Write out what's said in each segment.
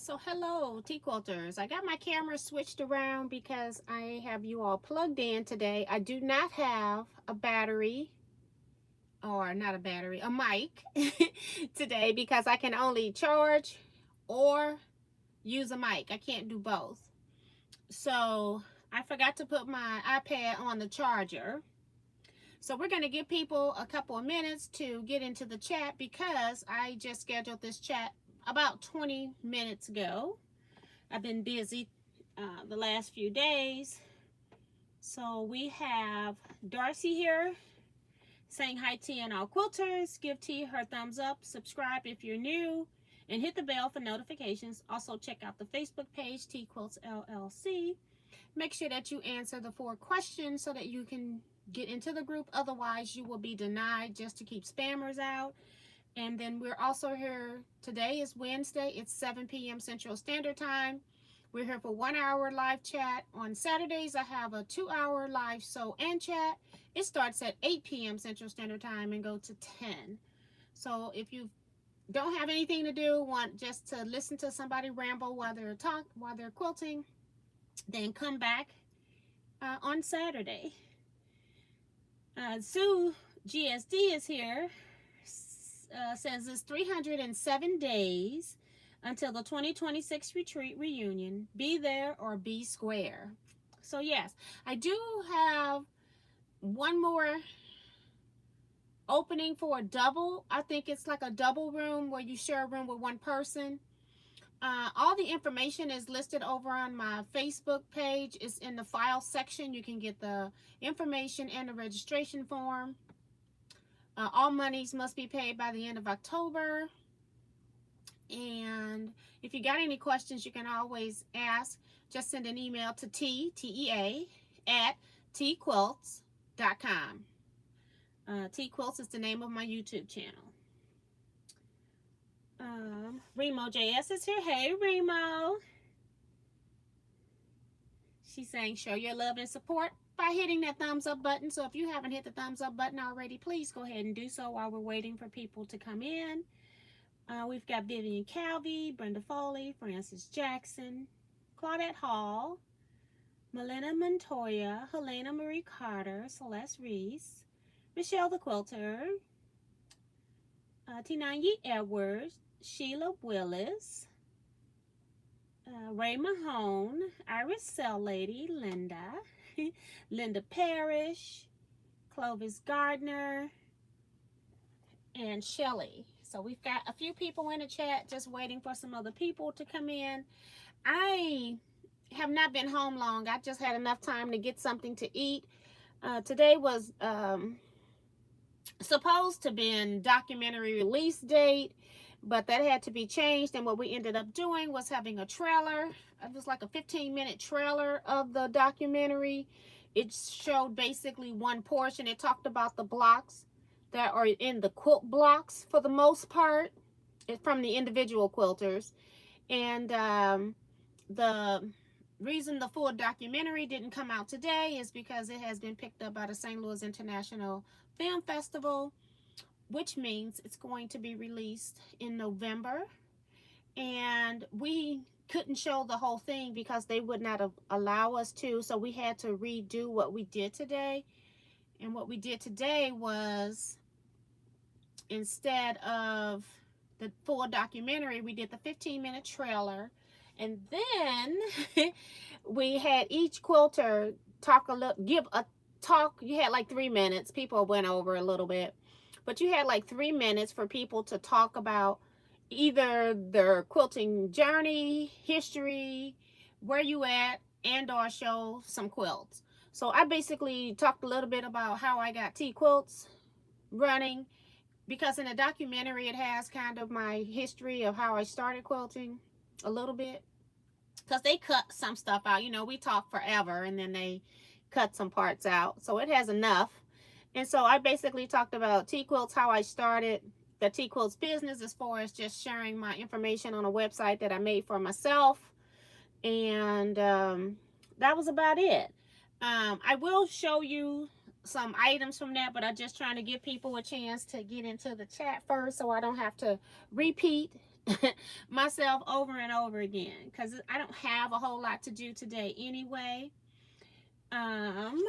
So hello, Teaquilters. I got my camera switched around because I have you all plugged in today. I do not have a battery, or not a battery, a mic today because I can only charge or use a mic. I can't do both. So I forgot to put my iPad on the charger. So we're going to give people a couple of minutes to get into the chat because I just scheduled this chat about 20 minutes ago. I've been busy the last few days. So we have Darcy here saying hi, T and all quilters. Give T her thumbs up, subscribe if you're new, and hit the bell for notifications. Also check out the Facebook page, Teaquilts LLC. Make sure that you answer the 4 questions so that you can get into the group. Otherwise, you will be denied, just to keep spammers out. And then we're also here. Today is Wednesday. It's 7 p.m. Central Standard Time. We're here for 1 hour live chat. On Saturdays, I have a 2-hour live sew and chat. It starts at 8 p.m. Central Standard Time and go to 10. So if you don't have anything to do, want just to listen to somebody ramble while they're quilting, then come back on Saturday. Sue GSD is here. Says it's 307 days until the 2026 retreat reunion. Be there or be square. So yes, I do have one more opening for a double. I think it's like a double room where you share a room with one person. All the information is listed over on my Facebook page. It's in the file section. You can get the information and the registration form. All monies must be paid by the end of October. And if you got any questions, you can always ask. Just send an email to TEA at teaquilts.com. Teaquilts is the name of my YouTube channel. Remo JS is here. Hey, Remo. She's saying show your love and support by hitting that thumbs up button. So if you haven't hit the thumbs up button already, please go ahead and do so while we're waiting for people to come in. We've got Vivian Calvi, Brenda Foley, Francis Jackson, Claudette Hall, Melina Montoya, Helena Marie Carter, Celeste Reese, Michelle the Quilter, Tinanyi Edwards, Sheila Willis, Ray Mahone, Iris Cell Lady, Linda, Linda Parrish, Clovis Gardner, and Shelly. So we've got a few people in the chat, just waiting for some other people to come in. I have not been home long. I just had enough time to get something to eat. Today was supposed to be documentary release date, but that had to be changed. And what we ended up doing was having a trailer. It was like a 15-minute trailer of the documentary. It showed basically one portion. It talked about the blocks that are in the quilt blocks for the most part. It's from the individual quilters. And the reason the full documentary didn't come out today is because it has been picked up by the St. Louis International Film Festival, which means it's going to be released in November. And we couldn't show the whole thing because they would not allow us to, so we had to redo what we did today. And what we did today was, instead of the full documentary, we did the 15-minute trailer. And then we had each quilter give a talk. You had like 3 minutes. People went over a little bit, but you had like 3 minutes for people to talk about either their quilting journey, history, where you at, and or show some quilts. So I basically talked a little bit about how I got Teaquilts running, because in the documentary it has kind of my history of how I started quilting a little bit, because they cut some stuff out. You know, we talk forever and then they cut some parts out, so it has enough. And so I basically talked about Teaquilts, how I started the Teaquilts business, as far as just sharing my information on a website that I made for myself. And that was about it. I will show you some items from that, but I'm just trying to give people a chance to get into the chat first so I don't have to repeat myself over and over again because I don't have a whole lot to do today anyway. Um,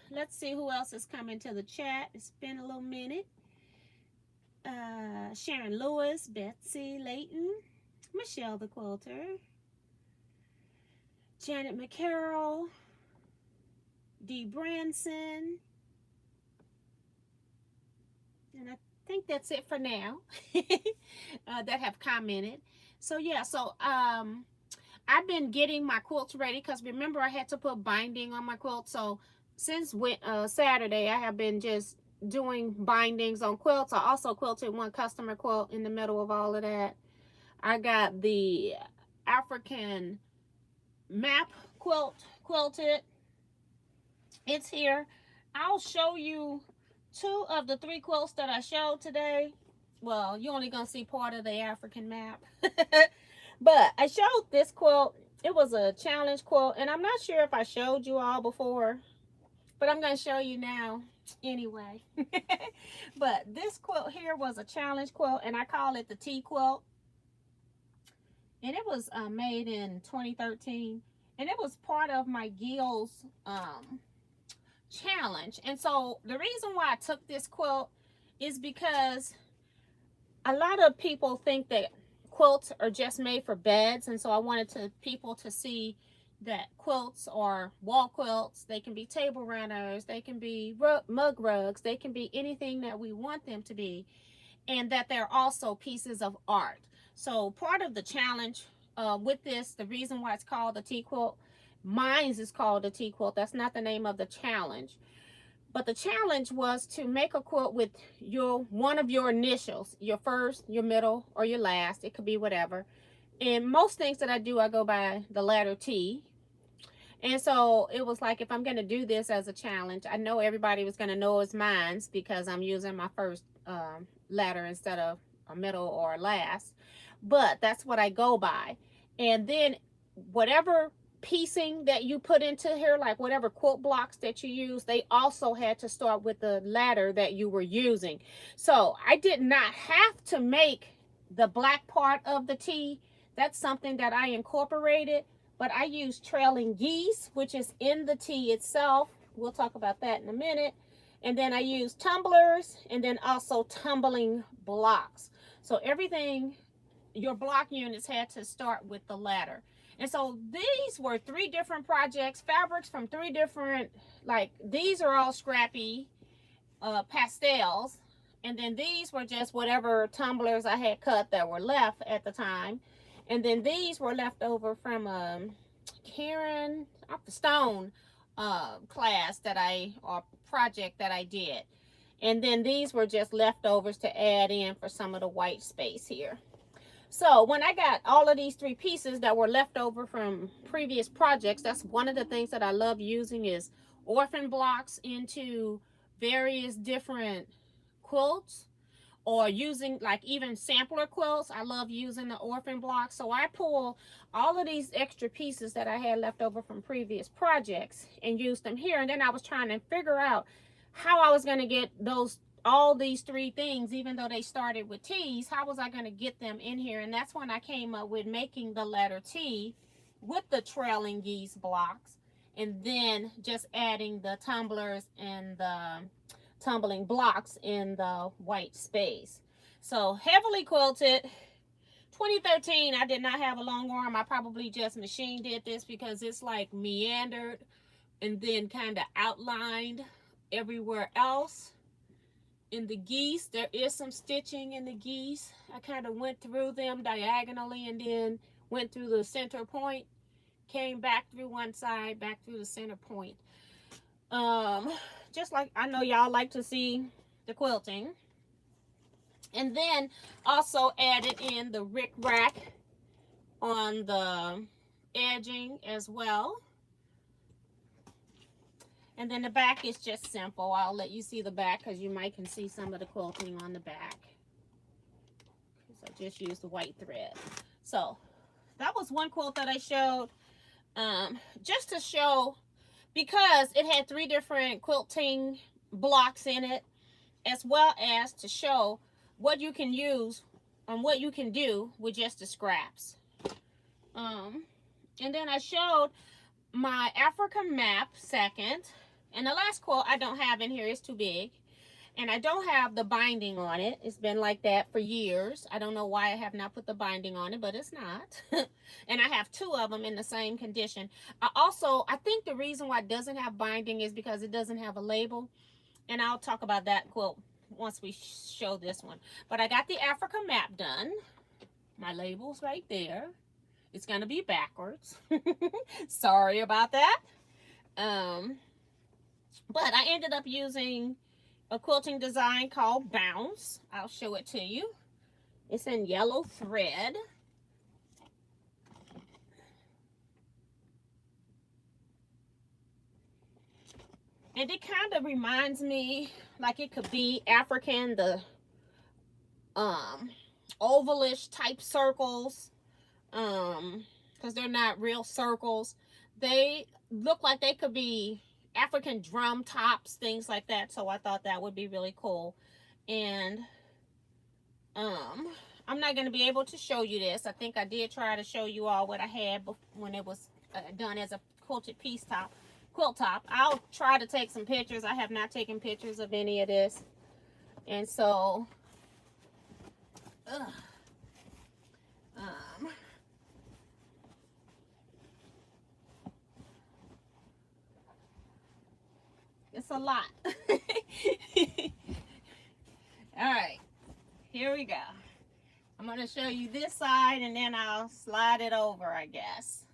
let's see who else is coming to the chat. It's been a little minute. Sharon Lewis, Betsy Layton, Michelle the Quilter, Janet McCarroll, Dee Branson, and I think that's it for now that have commented. So yeah, so I've been getting my quilts ready because remember I had to put binding on my quilt. So since Saturday, I have been just doing bindings on quilts. I also quilted one customer quilt in the middle of all of that. I got the African map quilted. It's here. I'll show you 2 of the 3 quilts that I showed today. Well, you're only gonna see part of the African map. But I showed this quilt. It was a challenge quilt, and I'm not sure if I showed you all before, but I'm gonna show you now anyway. But this quilt here was a challenge quilt, and I call it the Teaquilt. And it was made in 2013, and it was part of my Gills challenge. And so the reason why I took this quilt is because a lot of people think that quilts are just made for beds, and so I wanted people to see that quilts are wall quilts. They can be table runners, they can be mug rugs, they can be anything that we want them to be, and that they're also pieces of art. So part of the challenge with this, the reason why it's called the Teaquilt, mine's is called the Teaquilt. That's not the name of the challenge. But the challenge was to make a quilt with one of your initials, your first, your middle, or your last. It could be whatever. And most things that I do, I go by the letter T. And so it was like, if I'm going to do this as a challenge, I know everybody was going to know it's mine's because I'm using my first letter instead of a middle or a last. But that's what I go by. And then whatever piecing that you put into here, like whatever quilt blocks that you use, they also had to start with the letter that you were using. So I did not have to make the black part of the T. That's something that I incorporated, but I used trailing geese, which is in the T itself. We'll talk about that in a minute. And then I used tumblers, and then also tumbling blocks. So everything, your block units had to start with the letter. And so these were 3 different projects, fabrics from 3 different, like these are all scrappy pastels. And then these were just whatever tumblers I had cut that were left at the time. And then these were left over from Karen Stone class or project that I did. And then these were just leftovers to add in for some of the white space here. So when I got all of these 3 pieces that were left over from previous projects, that's one of the things that I love using is orphan blocks into various different quilts, or using like even sampler quilts. I love using the orphan blocks. So I pull all of these extra pieces that I had left over from previous projects and use them here. And then I was trying to figure out how I was going to get all these 3 things, even though they started with T's, how was I going to get them in here? And that's when I came up with making the letter T with the trailing geese blocks, and then just adding the tumblers and the tumbling blocks in the white space. So heavily quilted. 2013, I did not have a long arm. I probably just machine did this because it's like meandered and then kind of outlined everywhere else. In the geese, there is some stitching in the geese. I kind of went through them diagonally and then went through the center point, came back through one side, back through the center point. Just like I know y'all like to see the quilting. And then also added in the rick-rack on the edging as well. And then the back is just simple. I'll let you see the back because you might can see some of the quilting on the back. So I just used the white thread. So that was one quilt that I showed. Just to show, because it had 3 different quilting blocks in it, as well as to show what you can use on what you can do with just the scraps. And then I showed my African map second. And the last quilt I don't have in here, is too big. And I don't have the binding on it. It's been like that for years. I don't know why I have not put the binding on it, but it's not. And I have two of them in the same condition. I think the reason why it doesn't have binding is because it doesn't have a label. And I'll talk about that quilt once we show this one. But I got the Africa map done. My label's right there. It's going to be backwards. Sorry about that. But I ended up using a quilting design called Bounce. I'll show it to you. It's in yellow thread. And it kind of reminds me like it could be African, the ovalish type circles, because they're not real circles. They look like they could be African drum tops, things like that. So I thought that would be really cool. And I'm not going to be able to show you this. I think I did try to show you all what I had when it was done as a quilted piece top, quilt top. I'll try to take some pictures. I have not taken pictures of any of this. And so it's a lot. All right, here we go. I'm going to show you this side, and then I'll slide it over, I guess.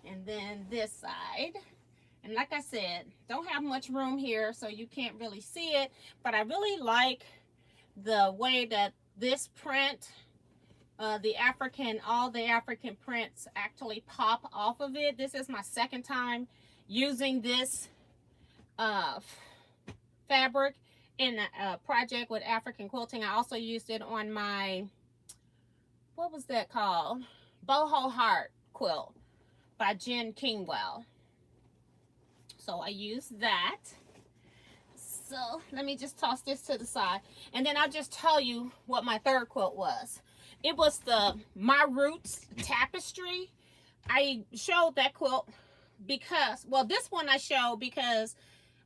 And then this side. And like I said, don't have much room here, so you can't really see it. But I really like the way that this print, all the African prints actually pop off of it. This is my second time using this fabric in a project with African quilting. I also used it on my, what was that called? Boho Heart quilt by Jen Kingwell. So I used that. So let me just toss this to the side. And then I'll just tell you what my third quilt was. It was the My Roots Tapestry. I showed that quilt because, well, this one I showed because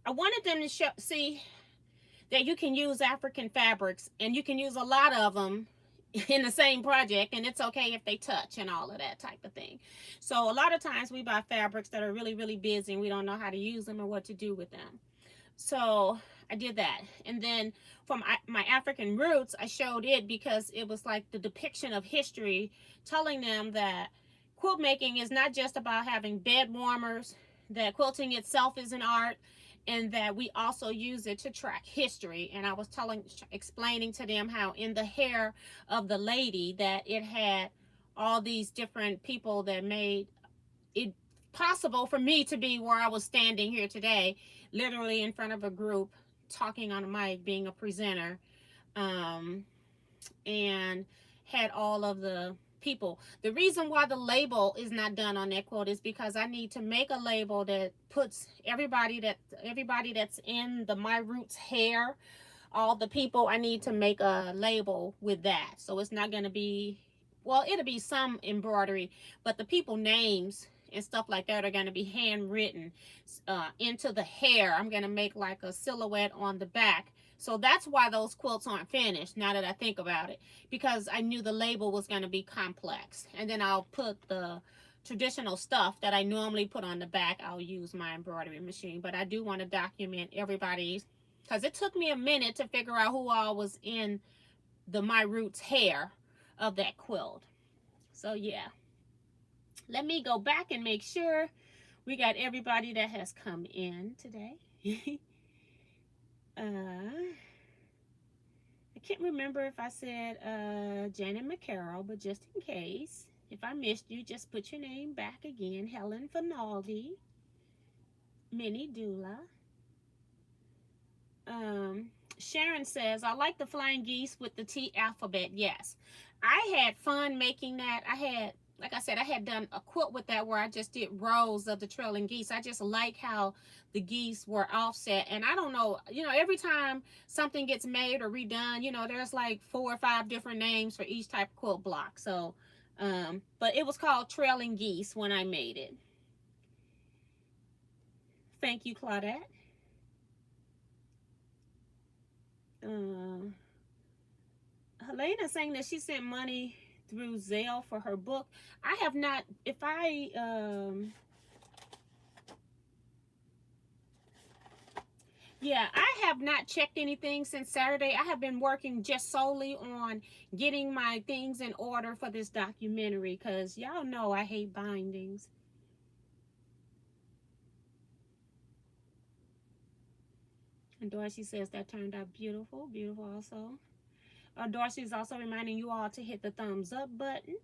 I wanted them to see that you can use African fabrics, and you can use a lot of them in the same project, and it's okay if they touch and all of that type of thing. So a lot of times we buy fabrics that are really, really busy, and we don't know how to use them or what to do with them. So I did that. And then for my African roots, I showed it because it was like the depiction of history, telling them that quilt making is not just about having bed warmers, that quilting itself is an art, and that we also use it to track history. And I was explaining to them how in the hair of the lady that it had all these different people that made it possible for me to be where I was standing here today, literally in front of a group, talking on a mic, being a presenter, and had all of the people. The reason why the label is not done on that quilt is because I need to make a label that puts everybody that's in the My Roots hair, all the people, I need to make a label with that. So it's not going to be, well, it'll be some embroidery, but the people names and stuff like that are going to be handwritten into the hair. I'm going to make like a silhouette on the back. So that's why those quilts aren't finished, now that I think about it, because I knew the label was going to be complex. And then I'll put the traditional stuff that I normally put on the back. I'll use my embroidery machine, but I do want to document everybody's, because it took me a minute to figure out who all was in the My Roots hair of that quilt. So yeah, let me go back and make sure we got everybody that has come in today. I can't remember if I said Janet McCarroll, but just in case, if I missed you, just put your name back again. Helen Finaldi, Minnie Dula. Sharon says, I like the flying geese with the T alphabet. Yes, I had fun making that. I had like I said, I had done a quilt with that where I just did rows of the trailing geese. I just like how the geese were offset. And I don't know, every time something gets made or redone, there's like 4 or 5 different names for each type of quilt block. So, but it was called trailing geese when I made it. Thank you, Claudette. Uh, Helena saying that she sent money through Zelle for her book. I have not, if I, yeah, I have not checked anything since Saturday. I have been working just solely on getting my things in order for this documentary because y'all know I hate bindings. And Dorsey says that turned out beautiful. Beautiful also. Dorsey is also reminding you all to hit the thumbs up button.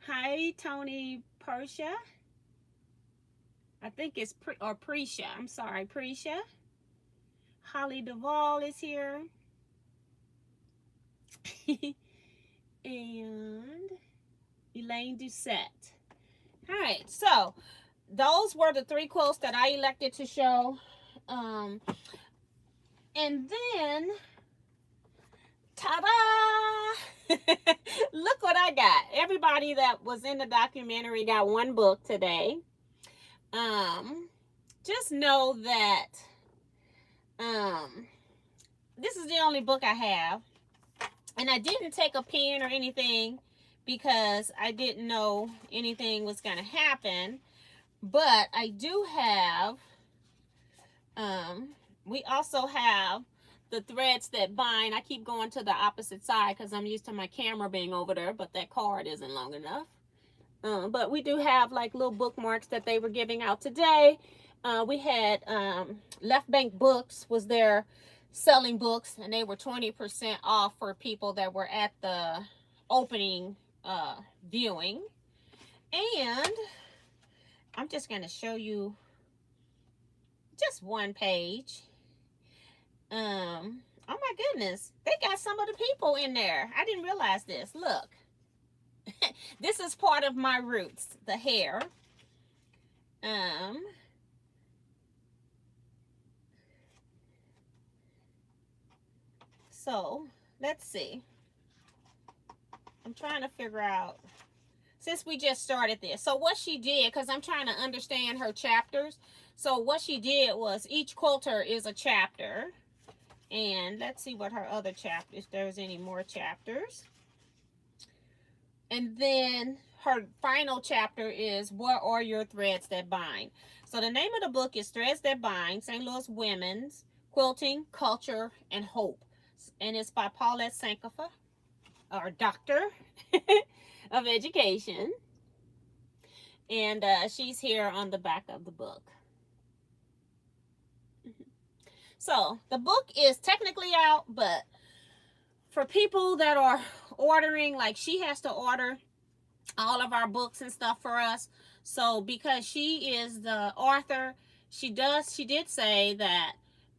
Hi, Tony Persha. I think it's Prisha. I'm sorry, Prisha. Holly Duvall is here. And Elaine Doucette. All right, so those were the 3 quotes that I elected to show. And then, ta-da! Look what I got. Everybody that was in the documentary got 1 book today. Just know that this is the only book I have. And I didn't take a pen or anything because I didn't know anything was going to happen. But I do have, we also have the threads that bind. I keep going to the opposite side because I'm used to my camera being over there, but that card isn't long enough. But we do have like little bookmarks that they were giving out today. We had Left Bank Books was there selling books, and they were 20% off for people that were at the opening viewing. And I'm just going to show you just 1 page. Oh my goodness, they got some of the people in there. I didn't realize this. Look. This is part of my roots, the hair. So let's see. I'm trying to figure out, since we just started this. So what she did, because I'm trying to understand her chapters. So what she did was each quilter is a chapter. And let's see what her other chapters, if there's any more chapters. And then her final chapter is What Are Your Threads That Bind? So the name of the book is Threads That Bind, St. Louis Women's Quilting, Culture, and Hope. And it's by Paulette Sankofa, our doctor of education. And she's here on the back of the book. So the book is technically out, but for people that are ordering, like she has to order all of our books and stuff for us. So because she is the author, she did say that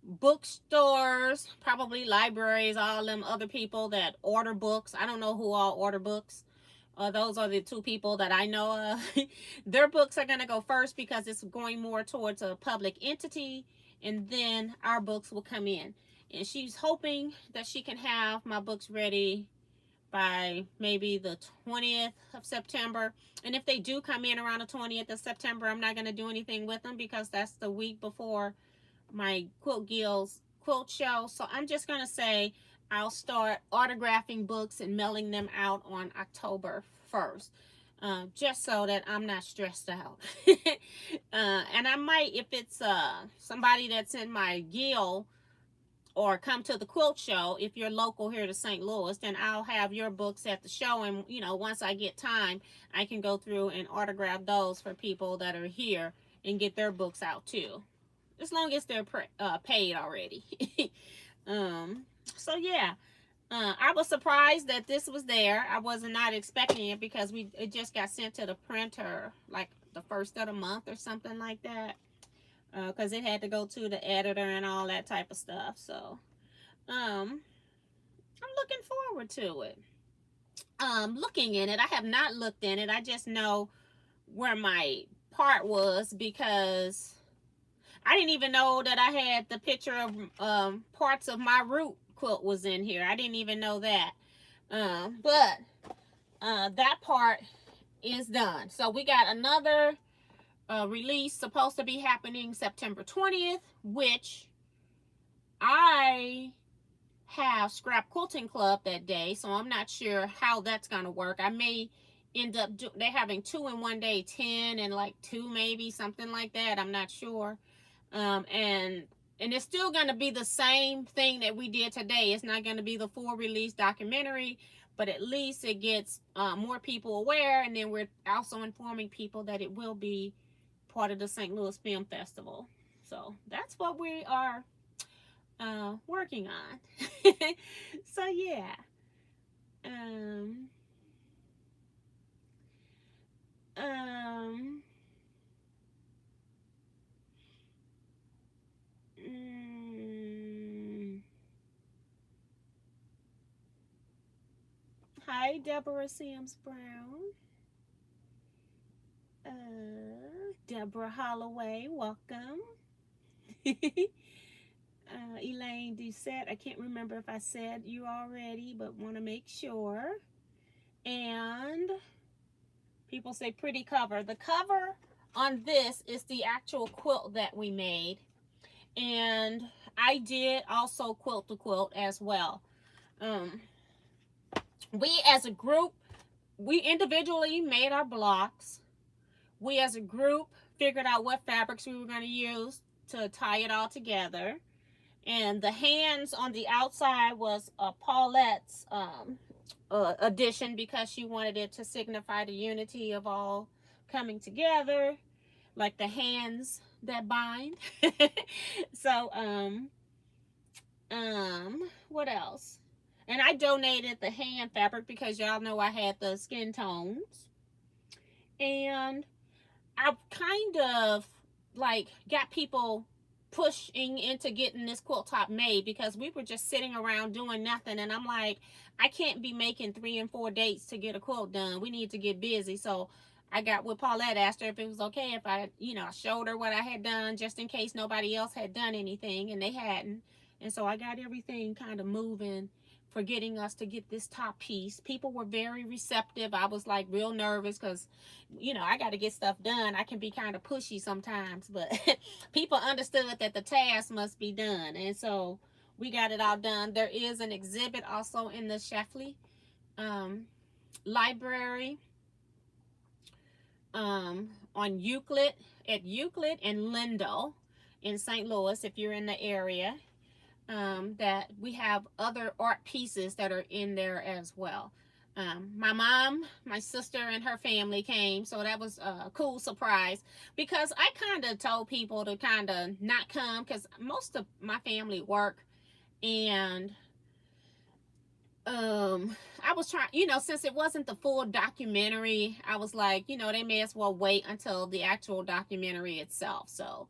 bookstores, probably libraries, all them other people that order books, I don't know who all order books. Those are the 2 people that I know of. Their books are going to go first because it's going more towards a public entity, and then our books will come in. And she's hoping that she can have my books ready by maybe the 20th of September. And if they do come in around the 20th of September, I'm not going to do anything with them because that's the week before my Quilt Guild's quilt show. So I'm just going to say I'll start autographing books and mailing them out on October 1st. Just so that I'm not stressed out. And I might, if it's somebody that's in my guild or come to the quilt show, if you're local here to St. Louis, then I'll have your books at the show. And, once I get time, I can go through and autograph those for people that are here and get their books out too. As long as they're paid already. So yeah, I was surprised that this was there. I was not expecting it because it just got sent to the printer like the 1st of the month or something like that. Because it had to go to the editor and all that type of stuff. So, I'm looking forward to it. looking in it. I have not looked in it. I just know where my part was because I didn't even know that I had the picture of parts of my root quilt was in here. I didn't even know that. But that part is done. So we got another release supposed to be happening September 20th, which I have scrap quilting club that day, so I'm not sure how that's gonna work. I may end up they're having 2 in one day, 10 and like 2 maybe, something like that. I'm not sure. And it's still gonna be the same thing that we did today. It's not gonna be the full release documentary, but at least it gets more people aware, and then we're also informing people that it will be part of the St. Louis Film Festival. So that's what we are working on. So yeah. Um um mm, Hi Deborah Sims Brown. Deborah Holloway, welcome. Elaine Doucette, I can't remember if I said you already, but want to make sure. And people say pretty cover. The cover on this is the actual quilt that we made. And I did also quilt the quilt as well. We as a group, we individually made our blocks. We as a group figured out what fabrics we were going to use to tie it all together. And the hands on the outside was Paulette's addition because she wanted it to signify the unity of all coming together, like the hands that bind. So what else? And I donated the hand fabric because y'all know I had the skin tones. And I kind of like got people pushing into getting this quilt top made because we were just sitting around doing nothing, and I'm like, I can't be making 3 and 4 dates to get a quilt done. We need to get busy. So I got with Paulette, asked her if it was okay if I, showed her what I had done just in case nobody else had done anything, and they hadn't. And so I got everything kind of moving for getting us to get this top piece. People were very receptive. I was like real nervous because I got to get stuff done. I can be kind of pushy sometimes, but people understood that the task must be done. And so we got it all done. There is an exhibit also in the Sheffley library on Euclid, at Euclid and Lindo in St. Louis, if you're in the area. That we have other art pieces that are in there as well. My mom, my sister, and her family came, so that was a cool surprise because I kind of told people to kind of not come because most of my family work, and I was trying, since it wasn't the full documentary, I was like, they may as well wait until the actual documentary itself. So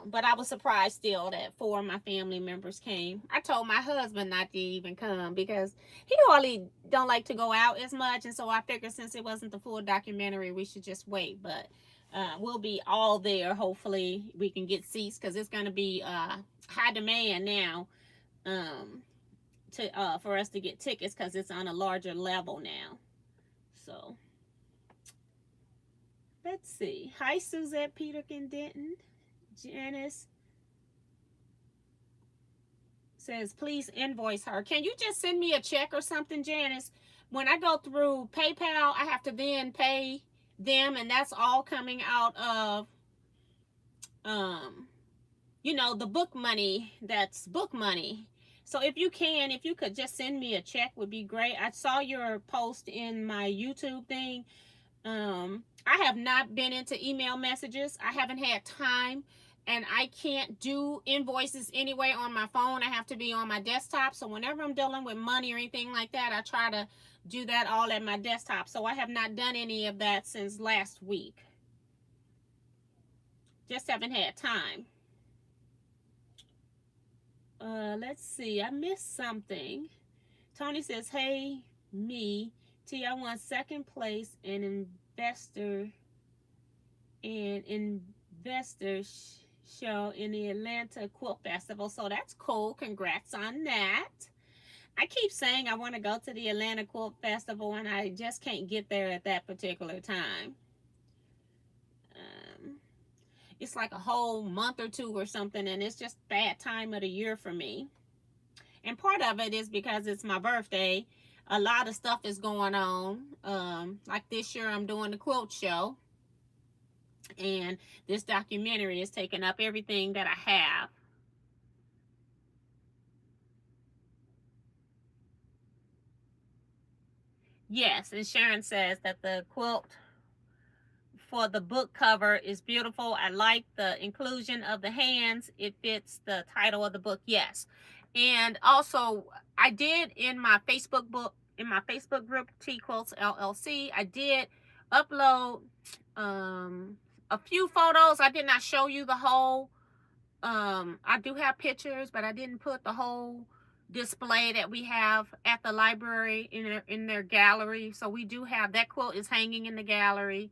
but I was surprised still that 4 of my family members came. I told my husband not to even come because he hardly don't like to go out as much. And so I figured since it wasn't the full documentary, we should just wait. But we'll be all there. Hopefully we can get seats because it's going to be high demand now for us to get tickets because it's on a larger level now. So let's see. Hi, Suzette Peterkin Denton. Janice says, please invoice her. Can you just send me a check or something, Janice? When I go through PayPal, I have to then pay them, and that's all coming out of, the book money. That's book money. So if you could just send me a check would be great. I saw your post in my YouTube thing. I have not been into email messages. I haven't had time, and I can't do invoices anyway on my phone. I have to be on my desktop. So whenever I'm dealing with money or anything like that, I try to do that all at my desktop. So I have not done any of that since last week. Just haven't had time. Let's see. I missed something. Tony says, hey, me, Tia won second place in investor show in the Atlanta Quilt Festival. So that's cool. Congrats on that. I keep saying I want to go to the Atlanta Quilt Festival and I just can't get there at that particular time. Um, it's like a whole month or two or something, and it's just bad time of the year for me. And part of it is because it's my birthday. A lot of stuff is going on. Like this year, I'm doing the quilt show, and this documentary is taking up everything that I have. Yes, and Sharon says that the quilt for the book cover is beautiful. I like the inclusion of the hands. It fits the title of the book. Yes. And also I did in my Facebook group, Teaquilts LLC, I did upload a few photos. I did not show you the whole. I do have pictures, but I didn't put the whole display that we have at the library in their gallery. So we do have that quilt is hanging in the gallery.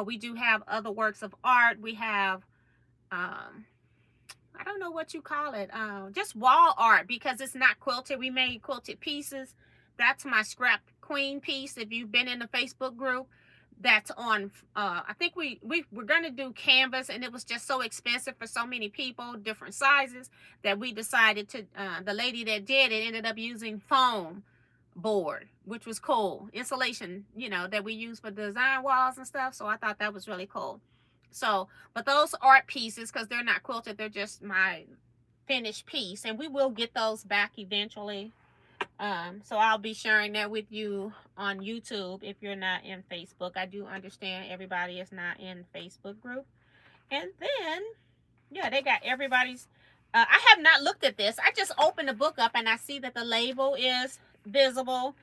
We do have other works of art. We have, I don't know what you call it, just wall art because it's not quilted. We made quilted pieces. That's my scrap queen piece. If you've been in the Facebook group, that's on, I think we were going to do canvas, and it was just so expensive for so many people, different sizes, that we decided to, the lady that did it ended up using foam board, which was cool. Insulation, you know, that we use for design walls and stuff. So I thought that was really cool. So, but those art pieces, because they're not quilted, they're just my finished piece. And we will get those back eventually. So I'll be sharing that with you on YouTube if you're not in Facebook. I do understand everybody is not in Facebook group. And then, yeah, they got everybody's. I have not looked at this. I just opened the book up and I see that the label is visible.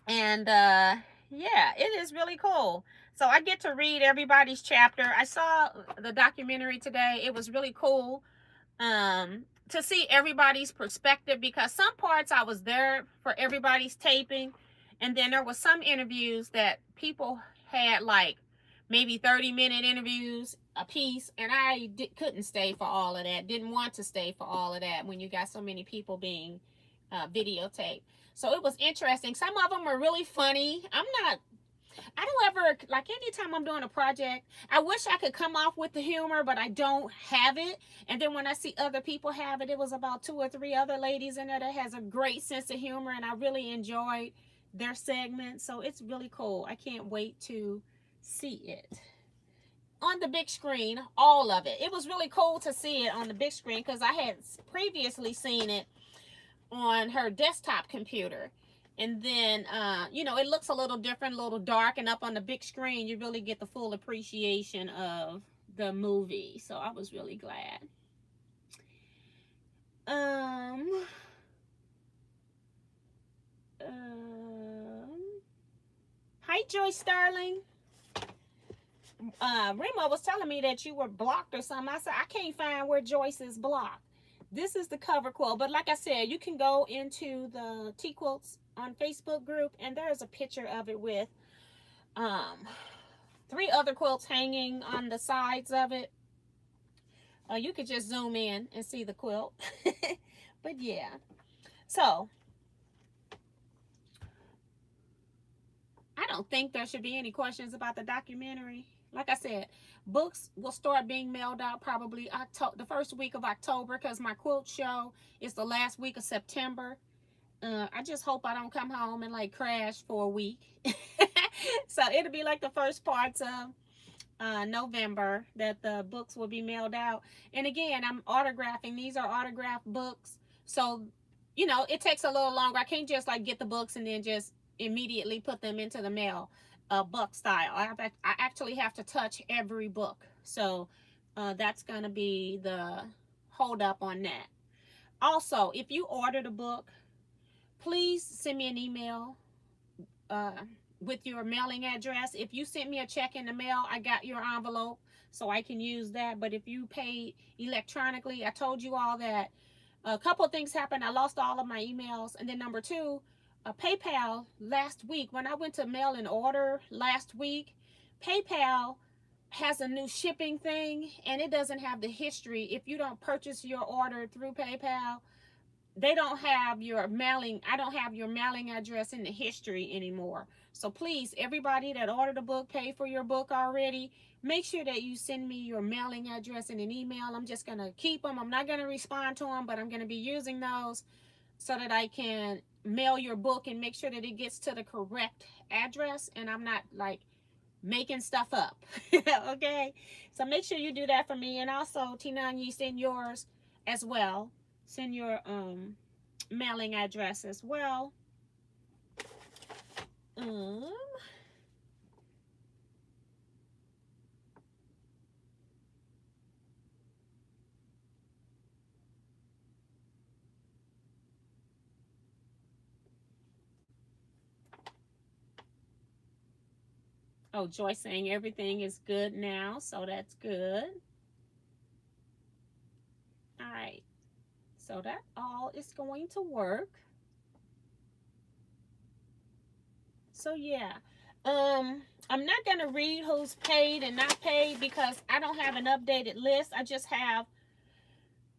And yeah, it is really cool. So I get to read everybody's chapter. I saw the documentary today. It was really cool to see everybody's perspective, because some parts I was there for everybody's taping, and then there was some interviews that people had, like maybe 30-minute interviews a piece, and I couldn't stay for all of that. Didn't want to stay for all of that when you got so many people being videotaped. So it was interesting. Some of them were really funny. I don't ever, like, anytime I'm doing a project, I wish I could come off with the humor, but I don't have it. And then when I see other people have it, it was about 2 or 3 other ladies in there that has a great sense of humor, and I really enjoyed their segment. So it's really cool. I can't wait to see it on the big screen, all of it. It was really cool to see it on the big screen because I had previously seen it on her desktop computer. And then, you know, it looks a little different, a little dark, and up on the big screen, you really get the full appreciation of the movie. So I was really glad. Hi, Joy Starling. Remo was telling me that you were blocked or something. I said, I can't find where Joyce is blocked. This is the cover quilt. But like I said, you can go into the Teaquilts on Facebook group, and there's a picture of it with 3 other quilts hanging on the sides of it. You could just zoom in and see the quilt. But yeah. So I don't think there should be any questions about the documentary. Like I said, books will start being mailed out probably the first week of October, because my quilt show is the last week of September. I just hope I don't come home and like crash for a week. So it'll be like the first parts of November that the books will be mailed out. And again, I'm autographing. These are autographed books. So, you know, it takes a little longer. I can't just like get the books and then just immediately put them into the mail, book style. I actually have to touch every book. So that's going to be the hold up on that. Also, if you ordered a book, please send me an email with your mailing address. If you sent me a check in the mail, I got your envelope, so I can use that. But if you pay electronically, I told you all that a couple of things happened. I lost all of my emails. And then number 2, PayPal last week. When I went to mail an order last week, PayPal has a new shipping thing, and it doesn't have the history. If you don't purchase your order through PayPal, they don't have your mailing. I don't have your mailing address in the history anymore. So please, everybody that ordered a book, paid for your book already, make sure that you send me your mailing address in an email. I'm just going to keep them. I'm not going to respond to them, but I'm going to be using those so that I can mail your book and make sure that it gets to the correct address, and I'm not like making stuff up. Okay, so make sure you do that for me. And also, Tina, you send yours as well. Send your mailing address as well. Oh, Joyce saying everything is good now, so that's good. All right, so that all is going to work. So yeah, I'm not gonna read who's paid and not paid because I don't have an updated list. I just have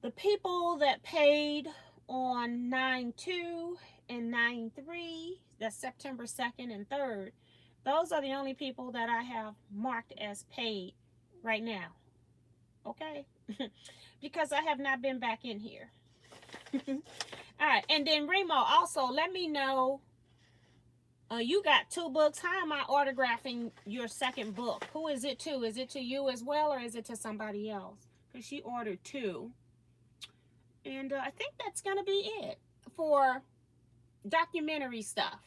the people that paid on 9/2 and 9/3. That's September 2nd and 3rd. Those are the only people that I have marked as paid right now. Okay, because I have not been back in here. All right, and then Remo, also let me know. You got 2 books. How am I autographing your second book? Who is it to? Is it to you as well, or is it to somebody else? Because she ordered 2. And I think that's going to be it for documentary stuff.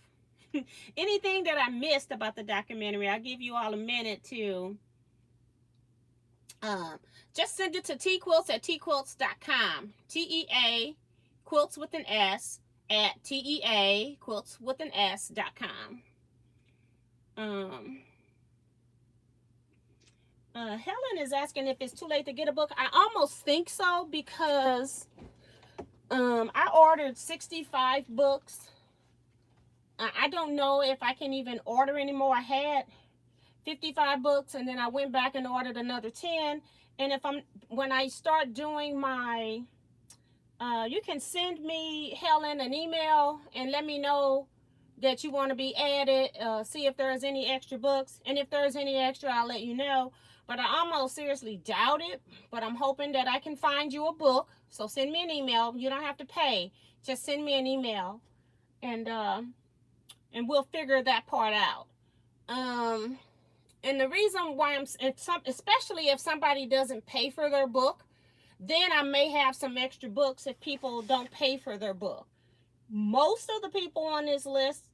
Anything that I missed about the documentary, I'll give you all a minute to just send it to Teaquilts at teaquilts.com. T-E-A, quilts with an S, at T-E-A, quilts with an S.com. Helen is asking if it's too late to get a book. I almost think so because I ordered 65 books. I don't know if I can even order anymore. I had 55 books and then I went back and ordered another 10. And when I start doing my, you can send me, Helen, an email and let me know that you want to be added, see if there's any extra books. And if there's any extra, I'll let you know. But I almost seriously doubt it. But I'm hoping that I can find you a book. So send me an email. You don't have to pay. Just send me an email. And we'll figure that part out. And the reason why especially if somebody doesn't pay for their book, then I may have some extra books if people don't pay for their book. Most of the people on this list,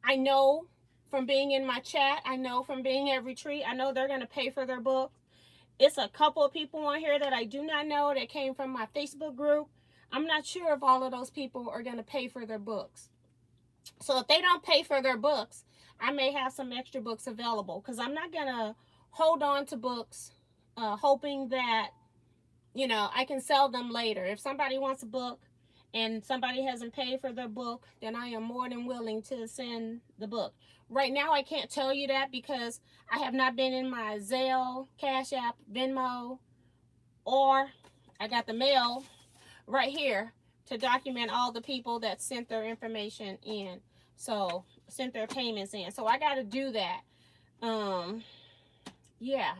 I know from being in my chat, I know from being at retreat, I know they're going to pay for their book. It's a couple of people on here that I do not know that came from my Facebook group. I'm not sure if all of those people are going to pay for their books. So if they don't pay for their books, I may have some extra books available because I'm not going to hold on to books hoping that, you know, I can sell them later. If somebody wants a book and somebody hasn't paid for their book, then I am more than willing to send the book. Right now, I can't tell you that because I have not been in my Zelle, CashApp, Venmo, or I got the mail right here to document all the people that sent their information in. So, sent their payments in. So, I got to do that. Yeah.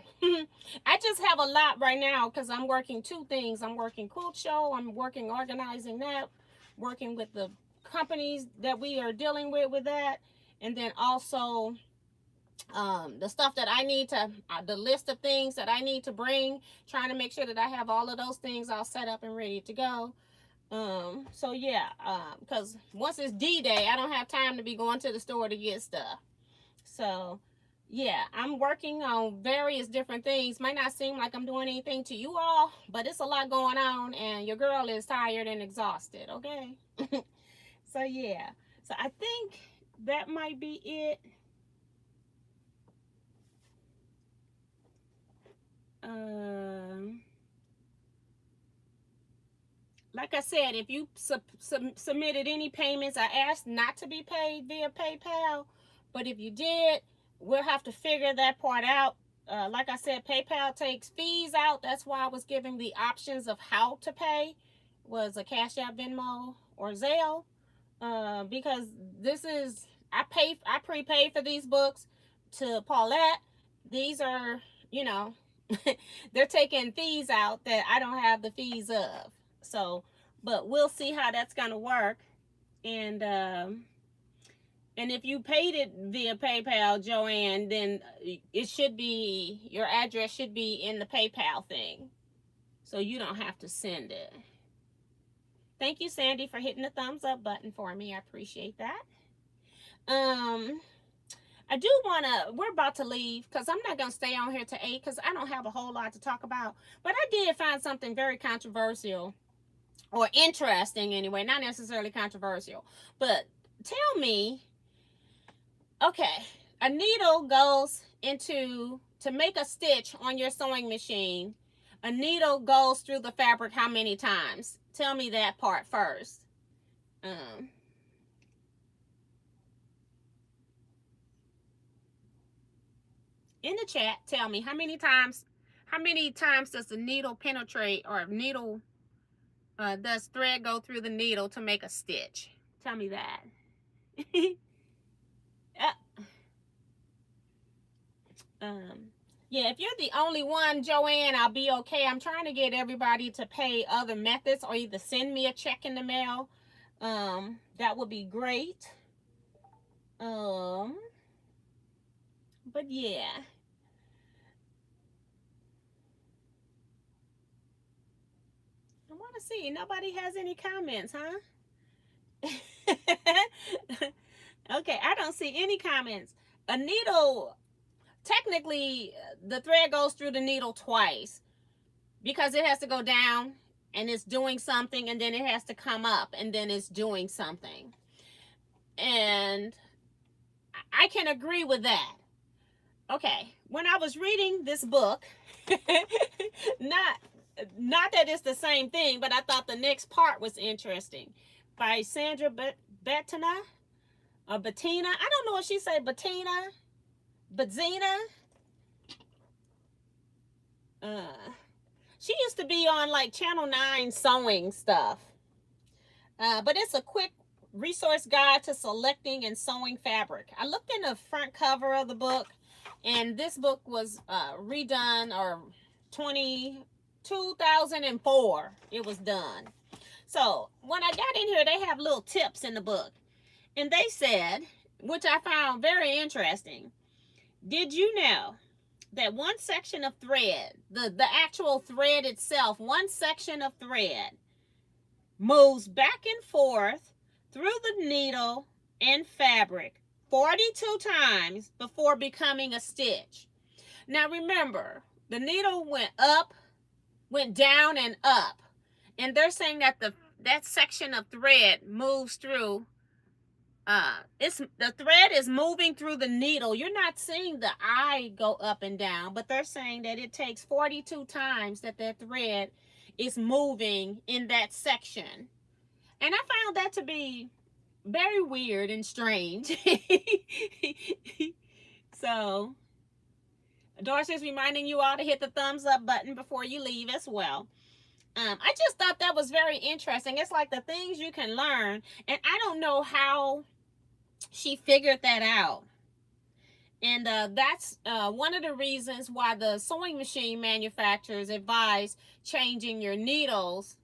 I just have a lot right now because I'm working 2 things. I'm working Quilt Show. I'm working organizing that. Working with the companies that we are dealing with that. And then also the stuff that I need to, the list of things that I need to bring. Trying to make sure that I have all of those things all set up and ready to go. So yeah, because once it's D-Day, I don't have time to be going to the store to get stuff. So yeah, I'm working on various different things. Might not seem like I'm doing anything to you all, but it's a lot going on and your girl is tired and exhausted, okay? So yeah, so I think that might be it. like I said, if you submitted any payments, I asked not to be paid via PayPal. But if you did, we'll have to figure that part out. Like I said, PayPal takes fees out. That's why I was giving the options of how to pay, was a Cash App, Venmo, or Zelle. Because this is, I prepaid for these books to Paulette. These are, you know, they're taking fees out that I don't have the fees of. So, but we'll see how that's gonna work. And if you paid it via PayPal, Joanne, then it should be, your address should be in the PayPal thing, so you don't have to send it. Thank you, Sandy, for hitting the thumbs up button for me. I appreciate that. I do want to, we're about to leave because I'm not going to stay on here to 8 because I don't have a whole lot to talk about. But I did find something very controversial, or interesting anyway, not necessarily controversial. But tell me, okay, a needle goes into, to make a stitch on your sewing machine, a needle goes through the fabric how many times? Tell me that part first. In the chat, tell me how many times does the needle penetrate, or needle, does thread go through the needle to make a stitch? Tell me that. Yeah, if you're the only one, Joanne, I'll be okay. I'm trying to get everybody to pay other methods, or either send me a check in the mail. That would be great. But yeah. I want to see. Nobody has any comments, huh? Okay, I don't see any comments. A needle, technically, the thread goes through the needle twice because it has to go down and it's doing something, and then it has to come up and then it's doing something. And I can agree with that. Okay, when I was reading this book, not that it's the same thing, but I thought the next part was interesting, by Sandra Bettina, or Bettina. I don't know if she said Bettina, Betzina. She used to be on like Channel 9 sewing stuff. But it's a quick resource guide to selecting and sewing fabric. I looked in the front cover of the book, and this book was redone, or 2004 it was done. So when I got in here, they have little tips in the book, and they said, which I found very interesting, did you know that one section of thread, the actual thread itself, one section of thread moves back and forth through the needle and fabric 42 times before becoming a stitch? Now remember, the needle went up, went down, and up, and they're saying that that section of thread moves through, the thread is moving through the needle. You're not seeing the eye go up and down, but they're saying that it takes 42 times that thread is moving in that section. And I found that to be very weird and strange. So Doris is reminding you all to hit the thumbs up button before you leave as well. I just thought that was very interesting. It's like the things you can learn, and I don't know how she figured that out. And that's one of the reasons why the sewing machine manufacturers advise changing your needles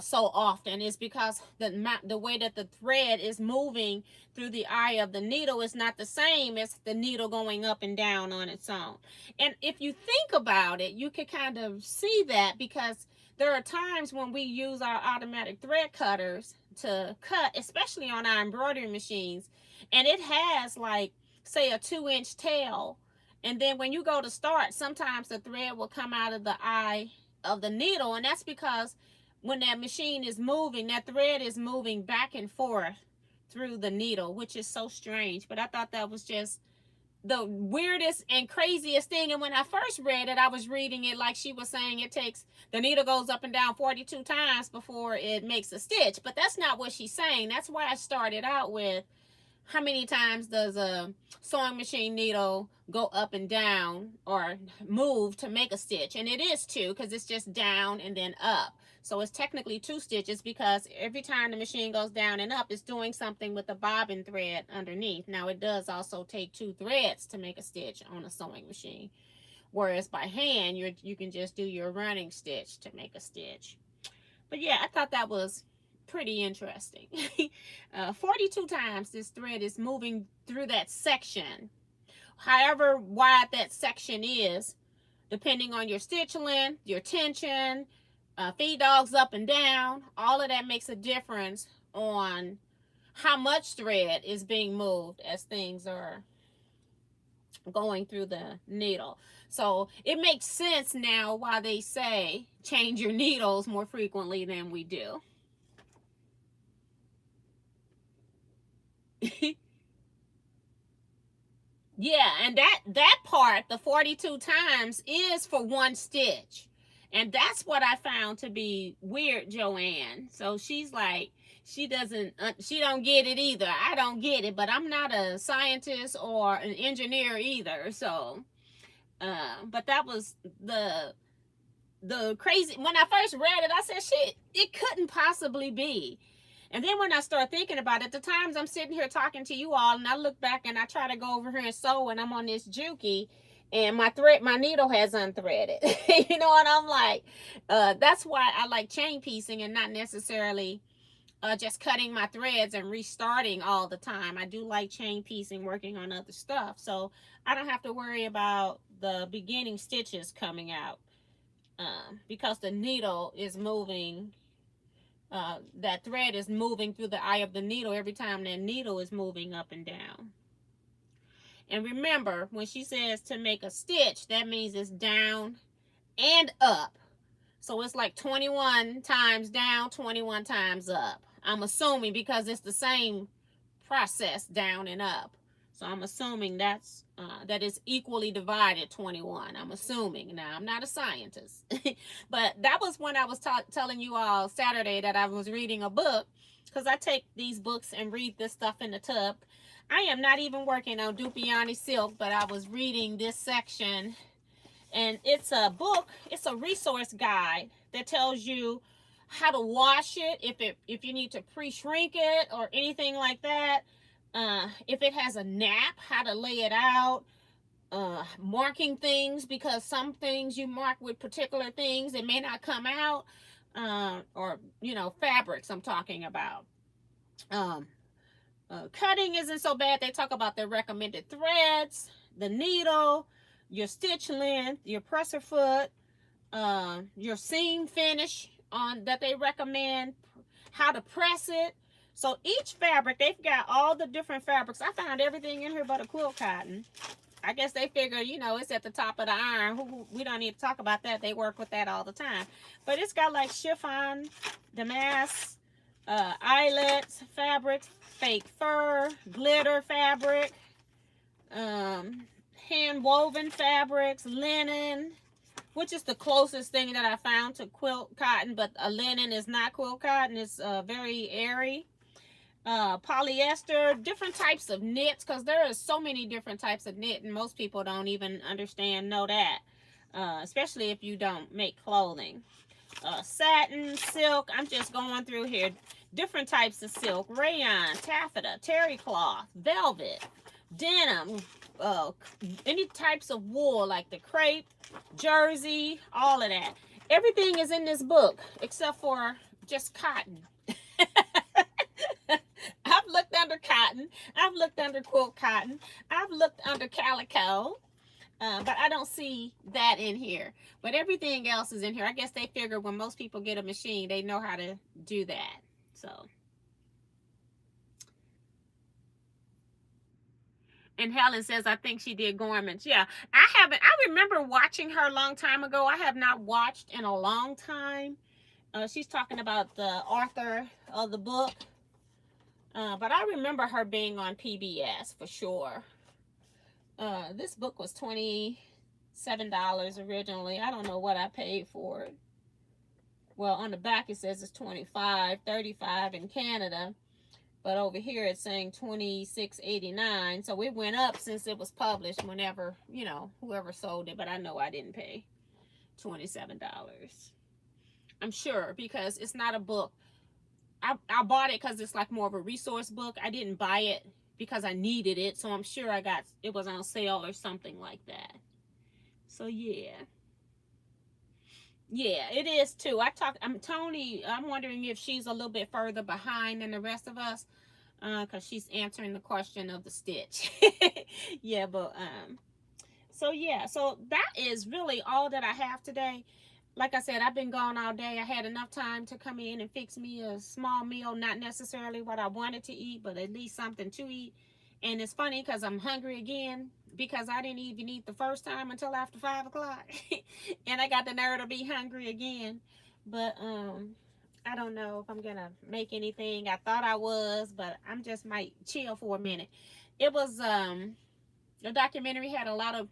so often, is because the way that the thread is moving through the eye of the needle is not the same as the needle going up and down on its own. And if you think about it, you can kind of see that, because there are times when we use our automatic thread cutters to cut, especially on our embroidery machines, and it has, like, say, a 2-inch tail, and then when you go to start, sometimes the thread will come out of the eye of the needle, and that's because when that machine is moving, that thread is moving back and forth through the needle, which is so strange. But I thought that was just the weirdest and craziest thing. And when I first read it, I was reading it like she was saying it takes, the needle goes up and down 42 times before it makes a stitch. But that's not what she's saying. That's why I started out with, how many times does a sewing machine needle go up and down or move to make a stitch? And it is two, because it's just down and then up. So it's technically 2 stitches, because every time the machine goes down and up, it's doing something with the bobbin thread underneath. Now, it does also take 2 threads to make a stitch on a sewing machine, whereas by hand, you can just do your running stitch to make a stitch. But yeah, I thought that was pretty interesting. 42 times this thread is moving through that section. However wide that section is, depending on your stitch length, your tension, feed dogs up and down, all of that makes a difference on how much thread is being moved as things are going through the needle. So it makes sense now why they say change your needles more frequently than we do. Yeah, and that part, the 42 times, is for 1 stitch. And that's what I found to be weird, Joanne. So she's like, she don't get it either. I don't get it, but I'm not a scientist or an engineer either. So, but that was the crazy, when I first read it, I said, shit, it couldn't possibly be. And then when I start thinking about it, the times I'm sitting here talking to you all, and I look back and I try to go over here and sew, and I'm on this Juki, and my needle has unthreaded. You know, and I'm like, that's why I like chain piecing and not necessarily just cutting my threads and restarting all the time. I do like chain piecing, working on other stuff, so I don't have to worry about the beginning stitches coming out, because the needle is moving. That thread is moving through the eye of the needle every time that needle is moving up and down. And remember, when she says to make a stitch, that means it's down and up. So it's like 21 times down, 21 times up. I'm assuming, because it's the same process down and up. So I'm assuming that is equally divided 21. I'm assuming. Now, I'm not a scientist. But that was when I was telling you all Saturday that I was reading a book, because I take these books and read this stuff in the tub. I am not even working on Teajuana silk, but I was reading this section. And it's a book, it's a resource guide that tells you how to wash it, if you need to pre-shrink it or anything like that. If it has a nap, how to lay it out, marking things, because some things you mark with particular things, it may not come out, or, you know, fabrics I'm talking about. Cutting isn't so bad. They talk about the recommended threads, the needle, your stitch length, your presser foot, your seam finish on that they recommend, how to press it. So each fabric, they've got all the different fabrics. I found everything in here but a quilt cotton. I guess they figure, you know, it's at the top of the iron. We don't need to talk about that. They work with that all the time. But it's got like chiffon, damask, eyelets, fabrics, fake fur, glitter fabric, hand woven fabrics, linen, which is the closest thing that I found to quilt cotton, but a linen is not quilt cotton. It's very airy. Polyester, different types of knits, because there are so many different types of knit, and most people don't even know that, especially if you don't make clothing. Satin, silk, I'm just going through here. Different types of silk: rayon, taffeta, terry cloth, velvet, denim, any types of wool like the crepe, jersey, all of that. Everything is in this book except for just cotton. I've looked under cotton. I've looked under quilt cotton. I've looked under calico. But I don't see that in here. But everything else is in here. I guess they figure when most people get a machine, they know how to do that. So. And Helen says, I think she did garments. Yeah, I haven't. I remember watching her a long time ago. I have not watched in a long time. She's talking about the author of the book. But I remember her being on PBS for sure. This book was $27 originally. I don't know what I paid for it. Well, on the back it says it's $25, $35 in Canada, but over here it's saying $26.89. So it went up since it was published. Whenever, you know, whoever sold it, but I know I didn't pay $27. I'm sure, because it's not a book. I bought it because it's like more of a resource book. I didn't buy it because I needed it, so I'm sure it was on sale or something like that. So yeah. Yeah, it is too. Tony, I'm wondering if she's a little bit further behind than the rest of us, because she's answering the question of the stitch. Yeah, but so yeah, so that is really all that I have today. Like I said, I've been gone all day. I had enough time to come in and fix me a small meal, not necessarily what I wanted to eat, but at least something to eat. And it's funny because I'm hungry again, because I didn't even eat the first time until after 5 o'clock. And I got the nerve to be hungry again. But I don't know if I'm gonna make anything. I thought I was, but I'm just might chill for a minute. It was the documentary had a lot of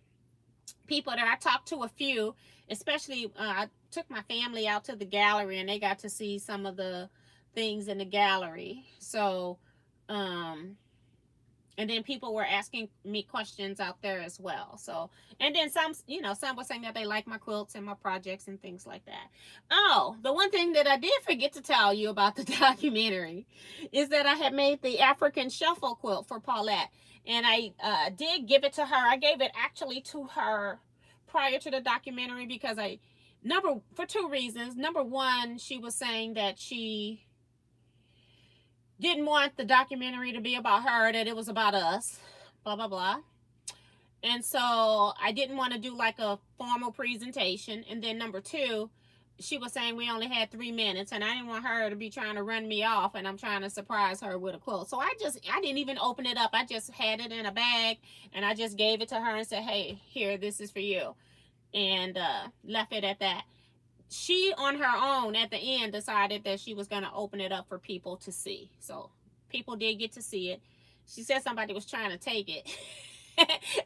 people that I talked to, a few, especially I took my family out to the gallery and they got to see some of the things in the gallery. So and then people were asking me questions out there as well. So, and then some, you know, some were saying that they like my quilts and my projects and things like that. Oh, the one thing that I did forget to tell you about the documentary is that I had made the African shuffle quilt for Paulette. And I did give it to her. I gave it actually to her prior to the documentary because for two reasons. Number one, she was saying that she didn't want the documentary to be about her, that it was about us, blah, blah, blah. And so I didn't want to do like a formal presentation. And then number two, she was saying we only had 3 minutes and I didn't want her to be trying to run me off and I'm trying to surprise her with a quilt. So I didn't even open it up. I just had it in a bag and I just gave it to her and said, hey, here, this is for you. And left it at that. She on her own at the end decided that she was going to open it up for people to see. So people did get to see it. She said somebody was trying to take it.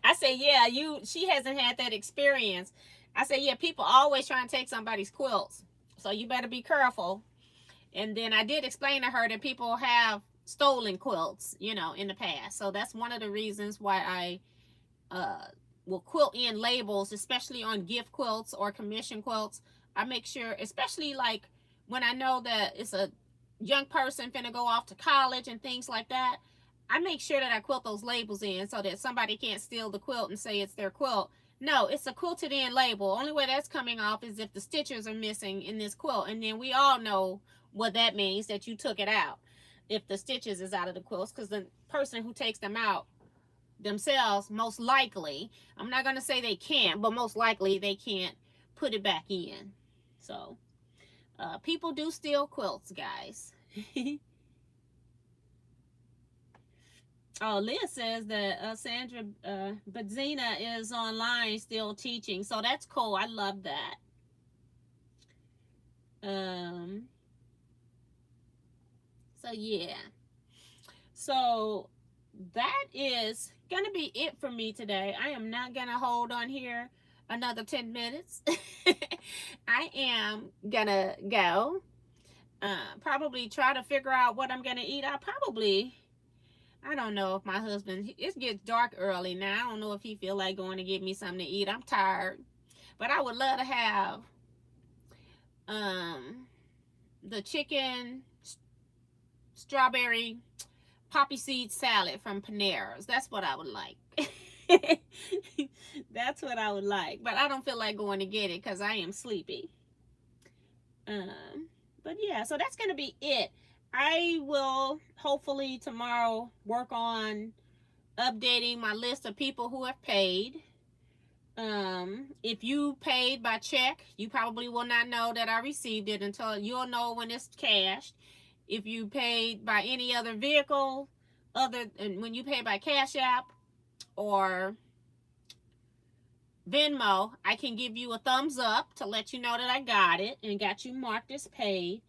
I said, yeah, she hasn't had that experience. I said, yeah, people always try and take somebody's quilts, so you better be careful. And then I did explain to her that people have stolen quilts, you know, in the past. So that's one of the reasons why I will quilt in labels, especially on gift quilts or commission quilts. I make sure, especially like when I know that it's a young person finna go off to college and things like that, I make sure that I quilt those labels in so that somebody can't steal the quilt and say it's their quilt. No, it's a quilted in label. Only way that's coming off is if the stitches are missing in this quilt. And then we all know what that means, that you took it out. If the stitches is out of the quilts, because the person who takes them out themselves, most likely, I'm not going to say they can't, but most likely they can't put it back in. So people do steal quilts, guys. Oh, Leah says that Sandra Badzina is online still teaching, so that's cool. I love that. So yeah, so that is gonna be it for me today. I am not gonna hold on here another 10 minutes. I am gonna go probably try to figure out what I'm gonna eat. I don't know if my husband, it gets dark early now. I don't know if he feel like going to get me something to eat. I'm tired, but I would love to have the chicken strawberry poppy seed salad from Panera's. That's what I would like. That's what I would like, but I don't feel like going to get it because I am sleepy. But yeah, so that's gonna be it. I will hopefully tomorrow work on updating my list of people who have paid. If you paid by check, you probably will not know that I received it until you'll know when it's cashed. If you paid by any other vehicle, when you pay by CashApp or Venmo, I can give you a thumbs up to let you know that I got it and got you marked as paid.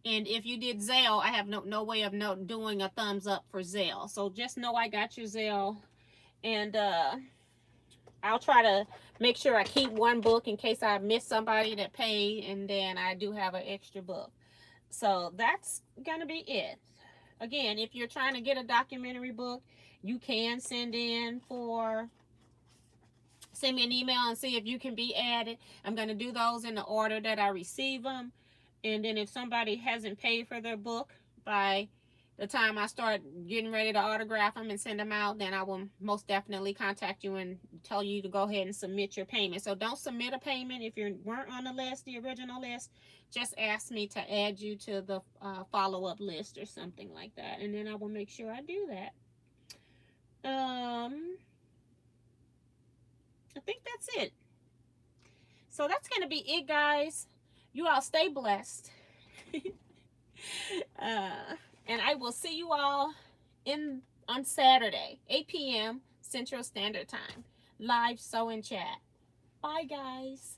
And if you did Zelle, I have no way of doing a thumbs up for Zelle. So just know I got your Zelle. And I'll try to make sure I keep one book in case I miss somebody that paid, and then I do have an extra book. So that's gonna be it. Again, if you're trying to get a documentary book, you can send me an email and see if you can be added. I'm going to do those in the order that I receive them. And then if somebody hasn't paid for their book by the time I start getting ready to autograph them and send them out, then I will most definitely contact you and tell you to go ahead and submit your payment. So don't submit a payment if you weren't on the list, the original list. Just ask me to add you to the follow-up list or something like that, and then I will make sure I do that. I think that's it. So that's going to be it, guys. You all stay blessed. And I will see you all on Saturday, 8 p.m. Central Standard Time. Live sew and chat. Bye, guys.